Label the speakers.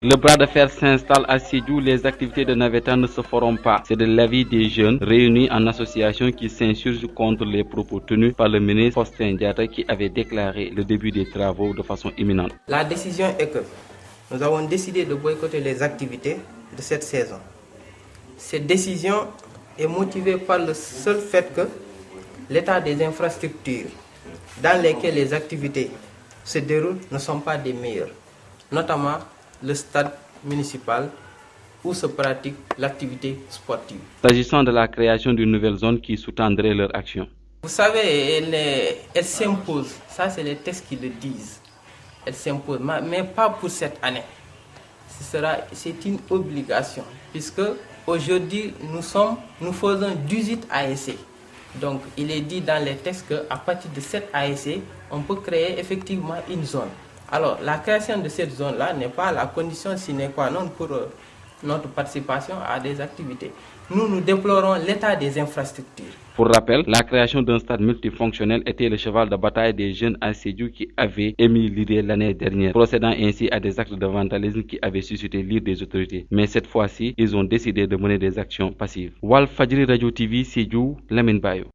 Speaker 1: Le bras de fer s'installe à Sédhiou, les activités de Navétane ne se feront pas. C'est de l'avis des jeunes réunis en association qui s'insurgent contre les propos tenus par le ministre Faustin Diatta qui avait déclaré le début des travaux de façon imminente.
Speaker 2: La décision est que nous avons décidé de boycotter les activités de cette saison. Cette décision est motivée par le seul fait que l'état des infrastructures dans lesquelles les activités se déroulent ne sont pas des meilleures, notamment le stade municipal où se pratique l'activité sportive.
Speaker 1: S'agissant de la création d'une nouvelle zone qui sous-tendrait leur action.
Speaker 2: Vous savez, elle s'impose, ça c'est les textes qui le disent, elle s'impose, mais pas pour cette année. C'est une obligation, puisque aujourd'hui nous faisons 18 ASC. Donc il est dit dans les textes qu'à partir de 7 ASC, on peut créer effectivement une zone. Alors la création de cette zone-là n'est pas la condition sine qua non pour notre participation à des activités. Nous déplorons l'état des infrastructures.
Speaker 1: Pour rappel, la création d'un stade multifonctionnel était le cheval de bataille des jeunes à Sédhiou qui avaient émis l'idée l'année dernière, procédant ainsi à des actes de vandalisme qui avaient suscité l'ire des autorités. Mais cette fois-ci, ils ont décidé de mener des actions passives. Walfadjri Radio TV, Sédhiou, Lamine Bayo.